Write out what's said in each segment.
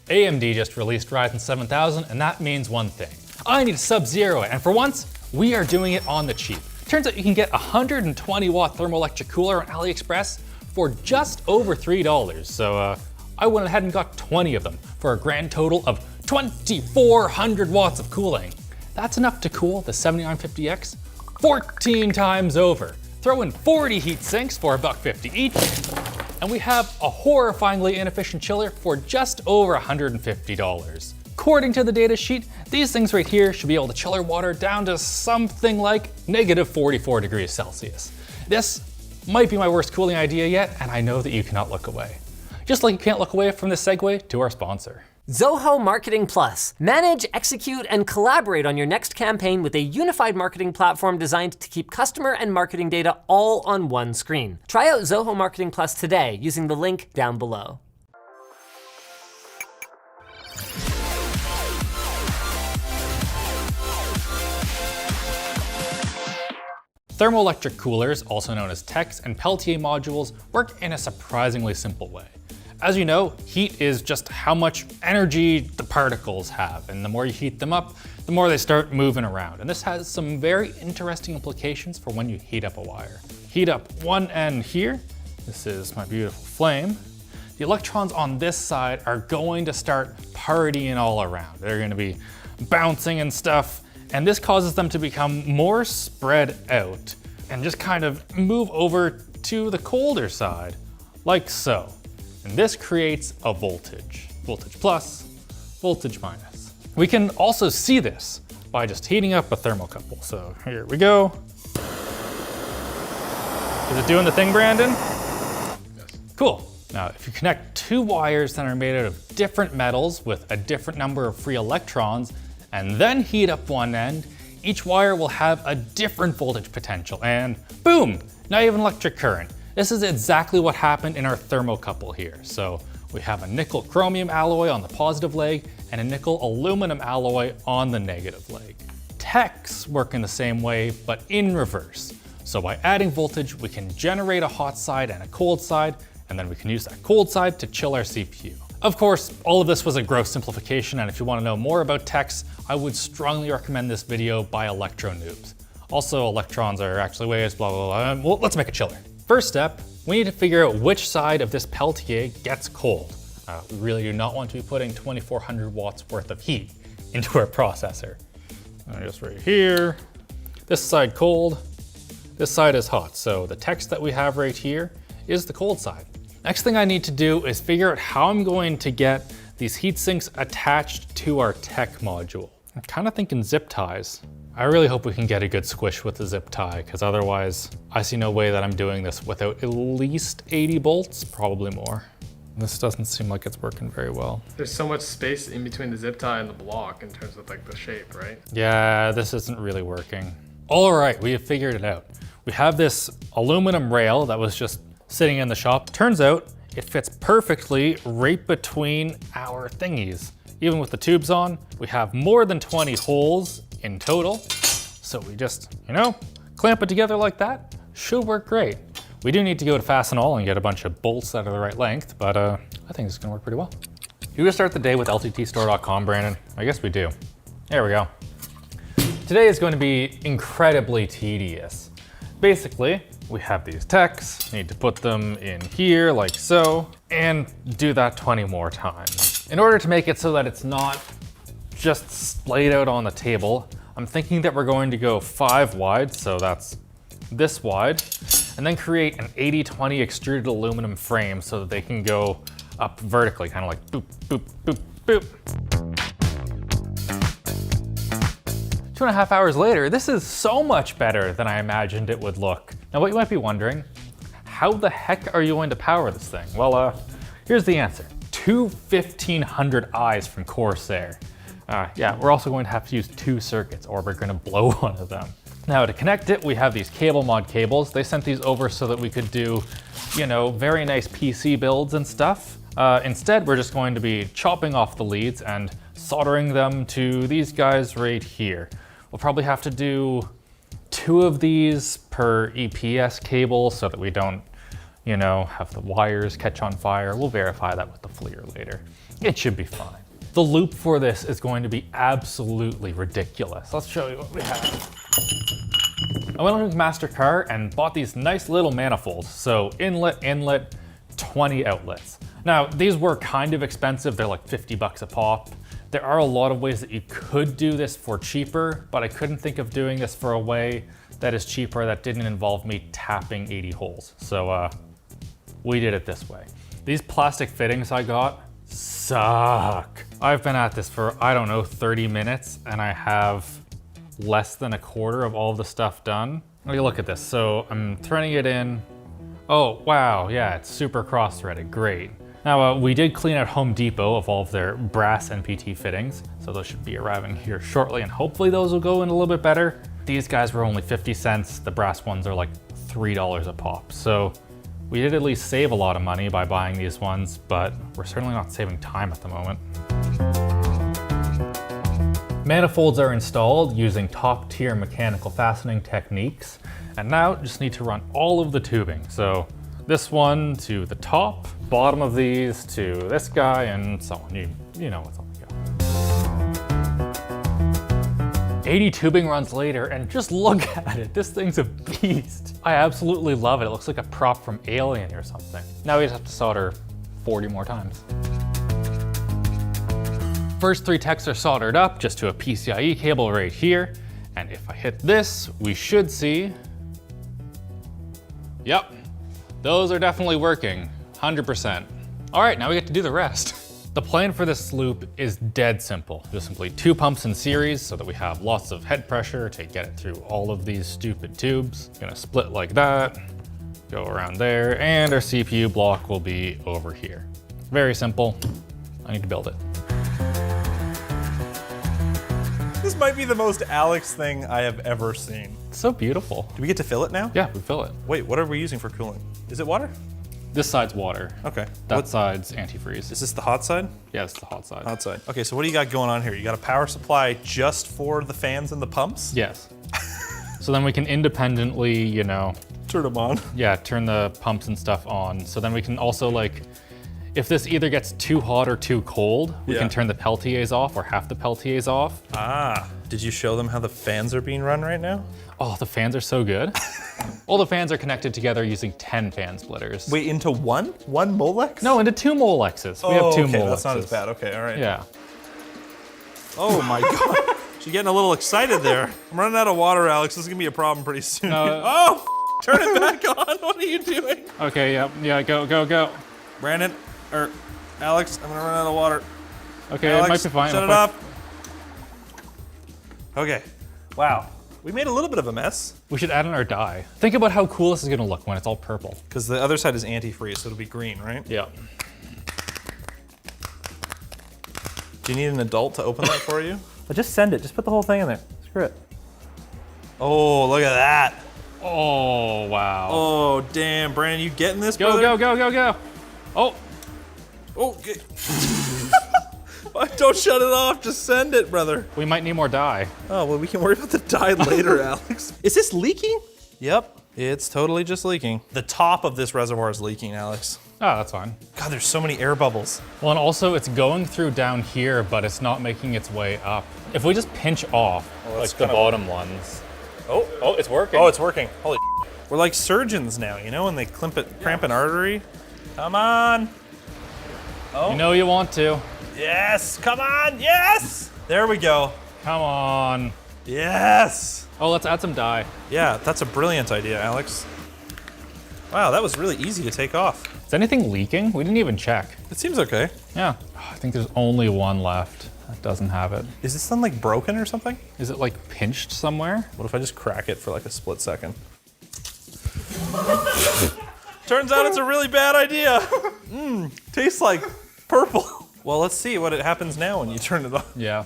AMD just released Ryzen 7000, and that means one thing. I need to Sub-Zero it, and for once, we are doing it on the cheap. Turns out you can get a 120 watt thermoelectric cooler on AliExpress for just over $3. So I went ahead and got 20 of them for a grand total of 2,400 watts of cooling. That's enough to cool the 7950X 14 times over. Throw in 40 heat sinks for $1.50 each, and we have a horrifyingly inefficient chiller for just over $150. According to the data sheet, these things right here should be able to chill our water down to something like negative 44 degrees Celsius. This might be my worst cooling idea yet, and I know that you cannot look away. Just like you can't look away from this segue to our sponsor. Zoho MarketingPlus. Manage, execute, and collaborate on your next campaign with a unified marketing platform designed to keep customer and marketing data all on one screen. Try out Zoho MarketingPlus today using the link down below. Thermoelectric coolers, also known as TECs and Peltier modules, work in a surprisingly simple way. As you know, heat is just how much energy the particles have, and the more you heat them up, the more they start moving around. And this has some very interesting implications for when you heat up a wire. Heat up one end here. This is my beautiful flame. The electrons on this side are going to start partying all around. They're going to be bouncing and stuff, and this causes them to become more spread out and just kind of move over to the colder side, like so. And this creates a voltage. Voltage plus, voltage minus. We can also see this by just heating up a thermocouple. So here we go. Is it doing the thing, Brandon? Yes. Cool. Now, if you connect two wires that are made out of different metals with a different number of free electrons, and then heat up one end, each wire will have a different voltage potential, and boom, now you have an electric current. This is exactly what happened in our thermocouple here. So we have a nickel chromium alloy on the positive leg and a nickel aluminum alloy on the negative leg. TECs work in the same way, but in reverse. So by adding voltage, we can generate a hot side and a cold side, and then we can use that cold side to chill our CPU. Of course, all of this was a gross simplification, and if you want to know more about TECs, I would strongly recommend this video by Electro Noobs. Also, electrons are actually waves, blah, blah, blah. Well, let's make a chiller. First step, we need to figure out which side of this Peltier gets cold. We really do not want to be putting 2,400 watts worth of heat into our processor. Just right here, this side cold, this side is hot. So the text that we have right here is the cold side. Next thing I need to do is figure out how I'm going to get these heat sinks attached to our TEC module. I'm kind of thinking zip ties. I really hope we can get a good squish with the zip tie, because otherwise I see no way that I'm doing this without at least 80 bolts, probably more. This doesn't seem like it's working very well. There's so much space in between the zip tie and the block in terms of like the shape, right? Yeah, this isn't really working. All right, we have figured it out. We have this aluminum rail that was just sitting in the shop. Turns out it fits perfectly right between our thingies. Even with the tubes on, we have more than 20 holes in total. So we just, clamp it together like that. Should work great. We do need to go to Fastenal and get a bunch of bolts that are the right length, but I think it's gonna work pretty well. You gonna start the day with LTTstore.com, Brandon? I guess we do. There we go. Today is going to be incredibly tedious. Basically, we have these TECs, need to put them in here like so, and do that 20 more times. In order to make it so that it's not just splayed out on the table, I'm thinking that we're going to go 5 wide, so that's this wide, and then create an 80-20 extruded aluminum frame so that they can go up vertically, kind of like boop, boop, boop, boop. 2.5 hours later, this is so much better than I imagined it would look. Now what you might be wondering, how the heck are you going to power this thing? Well, here's the answer. 2 1500Is from Corsair. Yeah, we're also going to have to use 2 circuits or we're gonna blow one of them. Now to connect it, we have these cable mod cables. They sent these over so that we could do, very nice PC builds and stuff. Instead, we're just going to be chopping off the leads and soldering them to these guys right here. We'll probably have to do 2 of these per EPS cable so that we don't, have the wires catch on fire. We'll verify that with the FLIR later. it should be fine. The loop for this is going to be absolutely ridiculous. Let's show you what we have. I went on to MasterCard and bought these nice little manifolds. So inlet, 20 outlets. Now, these were kind of expensive. They're like 50 bucks a pop. There are a lot of ways that you could do this for cheaper, but I couldn't think of doing this for a way that is cheaper that didn't involve me tapping 80 holes. So we did it this way. These plastic fittings I got suck. I've been at this for, I don't know, 30 minutes, and I have less than a quarter of all of the stuff done. Let me look at this. So I'm threading it in. Oh, wow, yeah, it's super cross-threaded, great. Now, we did clean out Home Depot of all of their brass NPT fittings, so those should be arriving here shortly, and hopefully those will go in a little bit better. These guys were only 50 cents. The brass ones are like $3 a pop. So we did at least save a lot of money by buying these ones, but we're certainly not saving time at the moment. Manifolds are installed using top-tier mechanical fastening techniques, and now just need to run all of the tubing. So this one to the top, bottom of these to this guy, and so on. You know what's on the go. 80 tubing runs later, and just look at it. This thing's a beast. I absolutely love it. It looks like a prop from Alien or something. Now we just have to solder 40 more times. First 3 techs are soldered up just to a PCIe cable right here. And if I hit this, we should see, yep, those are definitely working, 100%. All right, now we get to do the rest. The plan for this loop is dead simple. Just simply 2 pumps in series so that we have lots of head pressure to get it through all of these stupid tubes. Gonna split like that, go around there, and our CPU block will be over here. Very simple. I need to build it. This might be the most Alex thing I have ever seen. It's so beautiful. Do we get to fill it now? Yeah, we fill it. Wait, what are we using for cooling? Is it water? This side's water. Okay. That side's antifreeze. Is this the hot side? Yeah, it's the hot side. Hot side. Okay, so what do you got going on here? You got a power supply just for the fans and the pumps? Yes. So then we can independently, you know, Turn them on. yeah, turn the pumps and stuff on. So then we can also, like, if this either gets too hot or too cold, we can turn the Peltiers off or half the Peltiers off. Ah, did you show them how the fans are being run right now? Oh, the fans are so good. All the fans are connected together using 10 fan splitters. Wait, into one? One Molex? No, into 2 Molexes. We have 2 okay, Molexes. that's not as bad. Okay, all right. Yeah. Oh my God. She's getting a little excited there. I'm running out of water, Alex. This is gonna be a problem pretty soon. No. Oh, turn it back on. What are you doing? Okay, yeah, go. Brandon, or Alex, I'm gonna run out of water. Okay, Alex, it might be fine. shut it off. Okay, wow. We made a little bit of a mess. We should add in our dye. Think about how cool this is gonna look when it's all purple. Because the other side is antifreeze, so it'll be green, right? Yeah. Do you need an adult to open that for you? But just send it. Just put the whole thing in there. Screw it. Oh, look at that. Oh, wow. Oh, damn, Brandon, you getting this, Go, brother? go. Oh, Okay. Don't shut it off, just send it, brother. we might need more dye. Oh, well, we can worry about the dye later, Alex. Is this leaking? Yep, it's totally just leaking. The top of this reservoir is leaking, Alex. Oh, that's fine. God, there's so many air bubbles. Well, and also it's going through down here, but it's not making its way up. If we just pinch off, that's like the kinda- bottom ones. Oh, Oh, it's working. oh, it's working. Holy We're like surgeons now, you know, when they cramp an artery. Come on. Oh, You know you want to. yes, come on, yes! There we go. Come on. Yes! Oh, let's add some dye. Yeah, that's a brilliant idea, Alex. Wow, that was really easy to take off. Is anything leaking? We didn't even check. It seems okay. Yeah. Oh, I think there's only one left that doesn't have it. Is this thing like broken or something? Is it like pinched somewhere? What if I just crack it for like a split second? Turns out it's a really bad idea. Tastes like purple. Well, let's see what it happens now when you turn it on. Yeah.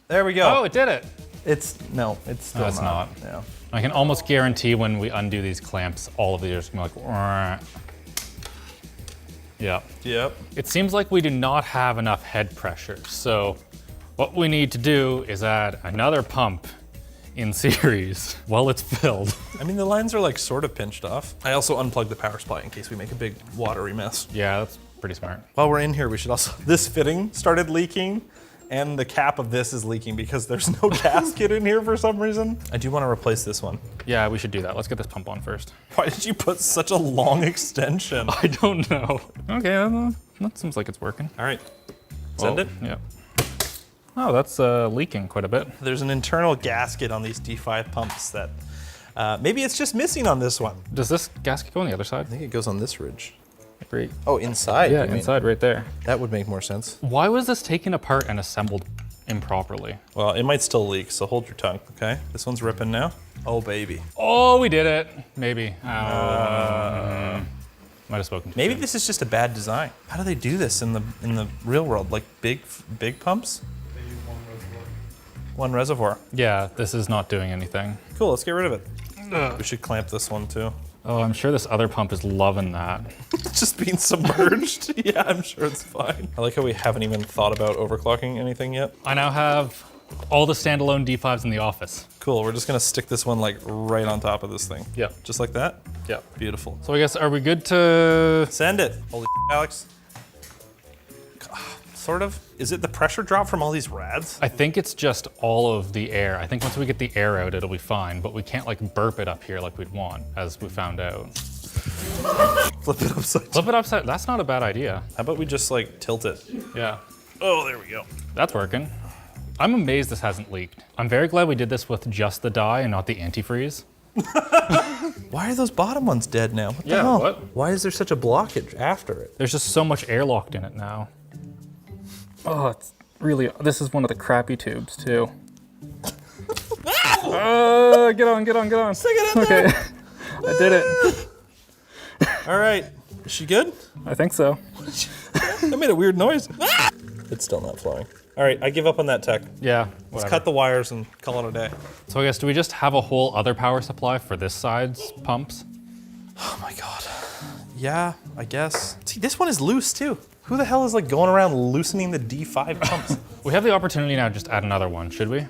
There we go. Oh, it did it. It's still No, it's not. Yeah. I can almost guarantee when we undo these clamps, all of these are just gonna be like, "Wah." Yeah. Yep. It seems like we do not have enough head pressure. So what we need to do is add another pump in series while it's filled. I mean, the lines are like sort of pinched off. I also unplugged the power supply in case we make a big watery mess. Yeah, that's pretty smart. While we're in here, we should also, this fitting started leaking and the cap of this is leaking because there's no gasket in here for some reason. I do want to replace this one. Yeah, we should do that. Let's get this pump on first. Why did you put such a long extension? I don't know. Okay, that seems like it's working. All right, send it. Yeah. Oh, that's leaking quite a bit. There's an internal gasket on these D5 pumps that maybe it's just missing on this one. Does this gasket go on the other side? I think it goes on this ridge. Great. Oh, inside? Yeah, you mean? inside right there. That would make more sense. Why was this taken apart and assembled improperly? Well, it might still leak, so hold your tongue, okay? This one's ripping now. Oh, baby. Oh, we did it. Maybe. Might have spoken too Maybe soon. this is just a bad design. How do they do this in the real world? Like big pumps? They use One reservoir. Yeah, this is not doing anything. Cool, let's get rid of it. We should clamp this one too. Oh, I'm sure this other pump is loving that. It's just being submerged. Yeah, I'm sure it's fine. I like how we haven't even thought about overclocking anything yet. I now have all the standalone D5s in the office. Cool, we're just gonna stick this one like right on top of this thing. Yep. Just like that? Yep. Beautiful. So I guess, are we good to... Send it. Holy Alex. Sort of. Is it the pressure drop from all these rads? I think it's just all of the air. I think once we get the air out, it'll be fine, but we can't like burp it up here like we'd want, as we found out. Flip it upside down. Flip it upside, that's not a bad idea. How about we just like tilt it? Yeah, Oh, there we go. that's working. I'm amazed this hasn't leaked. I'm very glad we did this with just the dye and not the antifreeze. Why are those bottom ones dead now? What the Yeah, hell? what? Why is there such a blockage after it? There's just so much air locked in it now. Oh, it's really, this is one of the crappy tubes too. Get on. Stick it in Okay, I did it. All right. Is she good? I think so. That made a weird noise. It's still not flowing. All right, I give up on that tech. Yeah, Let's whatever. cut the wires and call it a day. So I guess, do we just have a whole other power supply for this side's pumps? Oh my God. Yeah, I guess. See, this one is loose too. Who the hell is like going around loosening the D5 pumps? We have the opportunity now to just add another one, should we?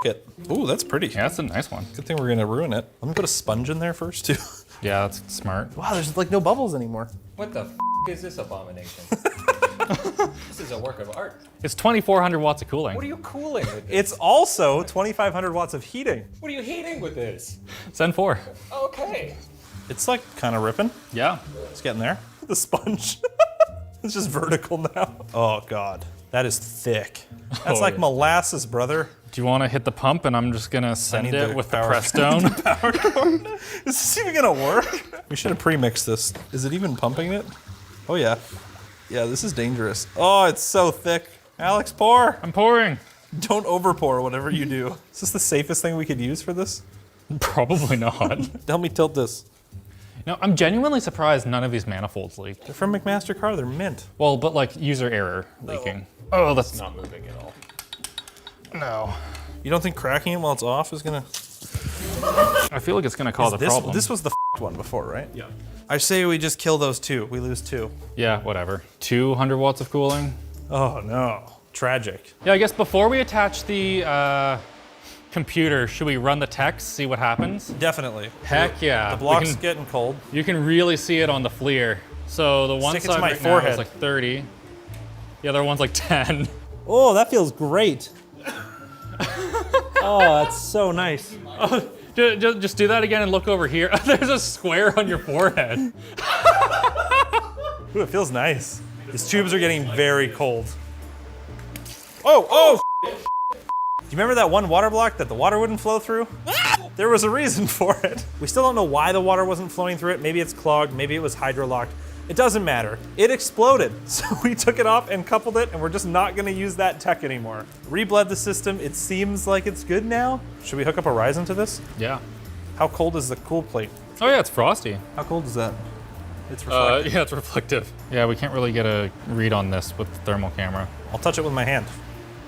It. Ooh, that's pretty. Yeah, that's a nice one. Good thing we're gonna ruin it. Let me put a sponge in there first too. Yeah, that's smart. Wow, there's like no bubbles anymore. What the is this abomination? This is a work of art. It's 2,400 watts of cooling. What are you cooling with this? It's also 2,500 watts of heating. What are you heating with this? Zen 4. Okay. It's like kind of ripping. Yeah. It's getting there. The sponge. It's just vertical now. Oh God, that is thick. That's Oh, like yeah. molasses, brother. Do you want to hit the pump and I'm just gonna send need it the with the power- press stone? Power cord. Is this even gonna work? We should have pre-mixed this. Is it even pumping it? Oh yeah. Yeah, this is dangerous. Oh, it's so thick. Alex, pour. I'm pouring. Don't over pour whatever you do. Is this the safest thing we could use for this? Probably not. Help me tilt this. No, I'm genuinely surprised none of these manifolds leaked. They're from McMaster Car, they're mint. Well, but like user error leaking. Oh, that's Not moving at all. no. You don't think cracking it while it's off is gonna... I feel like it's gonna cause a problem. This was the one before, right? Yeah. I say we just kill those two. We lose two. Yeah, whatever. 200 watts of cooling. Oh no, tragic. Yeah, I guess before we attach the computer, should we run the text, see what happens? Definitely. Heck yeah. The block's We can- getting cold. You can really see it on the FLIR. So the one Stick it to side my right now forehead. is like 30. The other one's like 10. Oh, that feels great. Oh, that's so nice. Just do that again and look over here. There's a square on your forehead. Ooh, it feels nice. These tubes are getting very cold. Oh! Do you remember that one water block that the water wouldn't flow through? There was a reason for it. We still don't know why the water wasn't flowing through it. Maybe it's clogged, maybe it was hydrolocked. It doesn't matter. It exploded. So we took it off and coupled it, and we're just not gonna use that tech anymore. Rebled the system. It seems like it's good now. Should we hook up a Ryzen to this? Yeah. How cold is the cool plate? Oh yeah, it's frosty. How cold is that? It's reflective. Yeah, it's reflective. Yeah, we can't really get a read on this with the thermal camera. I'll touch it with my hand.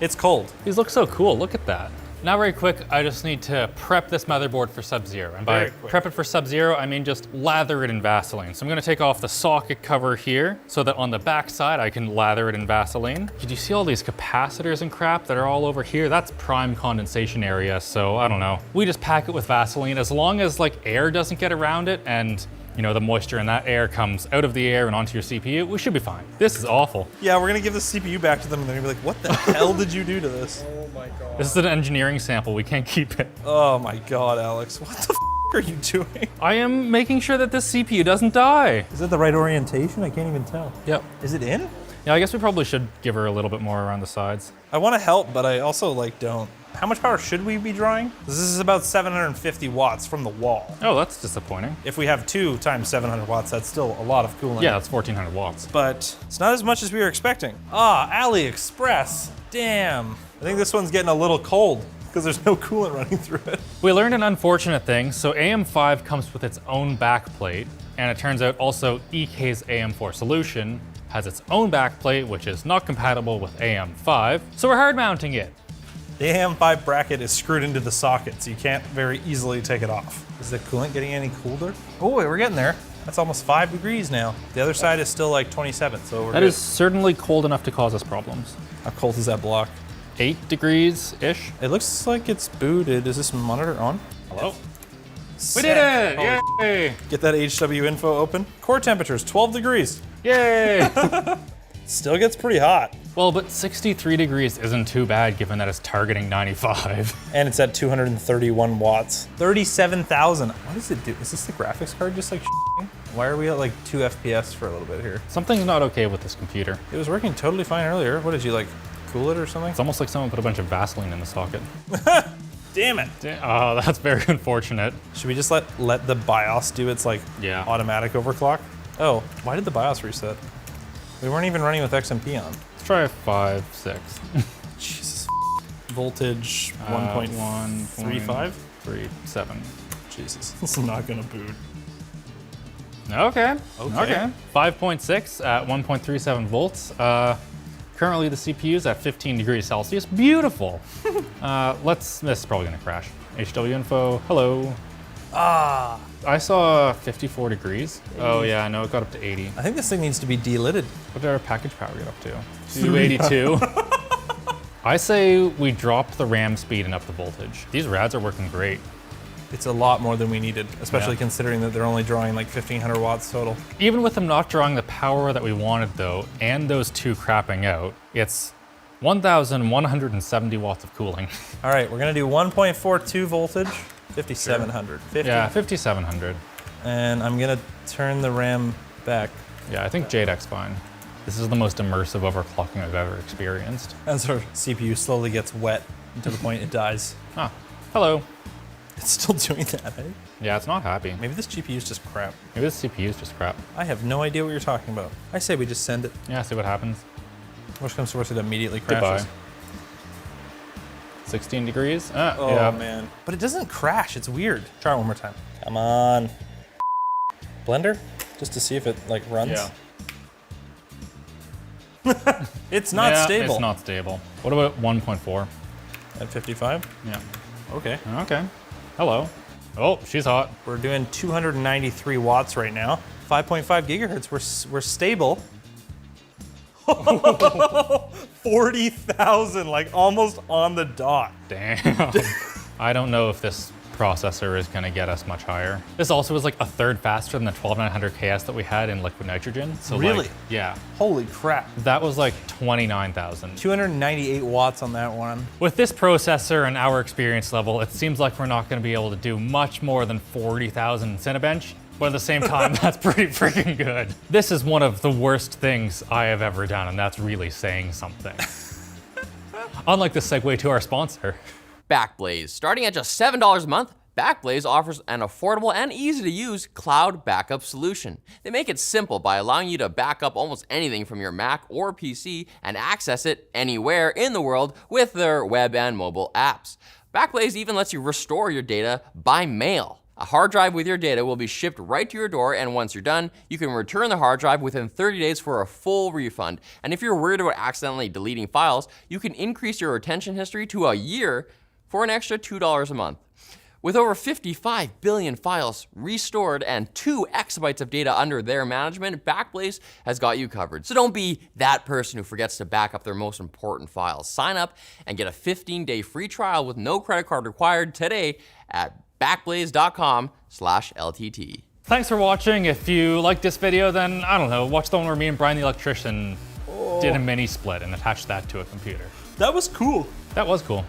It's cold. These look so cool, look at that. Now very quick, I just need to prep this motherboard for Subzero. And by Very quick. prep it for Subzero, I mean just lather it in Vaseline. So I'm gonna take off the socket cover here so that on the back side I can lather it in Vaseline. Did you see all these capacitors and crap that are all over here? That's prime condensation area, so I don't know. We just pack it with Vaseline as long as like air doesn't get around it and you know, the moisture in that air comes out of the air and onto your CPU, we should be fine. This is awful. Yeah, we're gonna give the CPU back to them and they're gonna be like, what the hell did you do to this? Oh my god. This is an engineering sample, we can't keep it. Oh my god, Alex, what the are you doing? I am making sure that this CPU doesn't die. Is it the right orientation? I can't even tell. Yep. Is it in? Yeah, I guess we probably should give her a little bit more around the sides. I wanna help, but I also like don't. How much power should we be drawing? This is about 750 watts from the wall. Oh, that's disappointing. If we have 2 times 700 watts, that's still a lot of cooling. Yeah, that's 1400 watts. But it's not as much as we were expecting. Ah, AliExpress, damn. I think this one's getting a little cold because there's no coolant running through it. We learned an unfortunate thing. So AM5 comes with its own backplate, and it turns out also EK's AM4 solution has its own backplate, which is not compatible with AM5. So we're hard mounting it. The AM5 bracket is screwed into the socket, so you can't very easily take it off. Is the coolant getting any colder? Oh, wait, we're getting there. That's almost 5 degrees now. The other side is still like 27, so we're That good. is certainly cold enough to cause us problems. How cold is that block? 8 degrees-ish. It looks like it's booted. Is this monitor on? Hello? We did it! Holy Yay! Get that HW info open. Core temperature is 12 degrees. Yay! Still gets pretty hot. Well, but 63 degrees isn't too bad given that it's targeting 95. And it's at 231 watts. 37,000. What does it do? Is this the graphics card just like ***ing? Why are we at like 2 FPS for a little bit here? Something's not okay with this computer. It was working totally fine earlier. What did you like, cool it or something? It's almost like someone put a bunch of Vaseline in the socket. Damn it. Oh, that's very unfortunate. Should we just let the BIOS do its like Yeah. automatic overclock? Oh, why did the BIOS reset? We weren't even running with XMP on. Let's try 5, 6. Jesus. Voltage 1.35? 37. Jesus. This is not gonna boot. Okay. Okay. 5.6 at 1.37 volts. Currently the CPU is at 15 degrees Celsius. Beautiful. This is probably gonna crash. HW info, hello. Ah. I saw 54 degrees. Oh yeah, no, it got up to 80. I think this thing needs to be delidded. What did our package power get up to? 282. I say we drop the RAM speed and up the voltage. These rads are working great. It's a lot more than we needed, especially Yeah. considering that they're only drawing like 1,500 watts total. Even with them not drawing the power that we wanted though, and those two crapping out, it's 1,170 watts of cooling. All right, we're gonna do 1.42 voltage, 5,700. 50. Yeah, 5,700. And I'm gonna turn the RAM back. Yeah, I think JDEC's fine. This is the most immersive overclocking I've ever experienced. As our CPU slowly gets wet to the point it dies. Ah, hello. It's still doing that, eh? Yeah, it's not happy. Maybe this GPU is just crap. Maybe this CPU is just crap. I have no idea what you're talking about. I say we just send it. Yeah, see what happens. Worst comes to worst, it immediately Goodbye. crashes. 16 degrees. Oh Yeah. man. But it doesn't crash, it's weird. Try it one more time. Come on. Blender? Just to see if it like runs. Yeah. It's not Yeah, stable. It's not stable. What about 1.4? At 55? Yeah. Okay. Okay. Hello. Oh, she's hot. We're doing 293 watts right now. 5.5 gigahertz, we're stable. 40,000, like almost on the dot. Damn. I don't know if this processor is gonna get us much higher. This also is like a third faster than the 12900 KS that we had in liquid nitrogen. So Really? Like, yeah. Holy crap. That was like 29,000. 298 watts on that one. With this processor and our experience level, it seems like we're not gonna be able to do much more than 40,000 Cinebench. But at the same time, that's pretty freaking good. This is one of the worst things I have ever done, and that's really saying something. Unlike the segue to our sponsor. Backblaze. Starting at just $7 a month, Backblaze offers an affordable and easy-to-use cloud backup solution. They make it simple by allowing you to back up almost anything from your Mac or PC and access it anywhere in the world with their web and mobile apps. Backblaze even lets you restore your data by mail. A hard drive with your data will be shipped right to your door, and once you're done, you can return the hard drive within 30 days for a full refund. And if you're worried about accidentally deleting files, you can increase your retention history to a year for an extra $2 a month. With over 55 billion files restored and 2 exabytes of data under their management, Backblaze has got you covered. So don't be that person who forgets to back up their most important files. Sign up and get a 15-day free trial with no credit card required today at backblaze.com/LTT. Thanks for watching. If you like this video, then I don't know, watch the one where me and Brian the electrician did a mini split and attached that to a computer. That was cool. That was cool.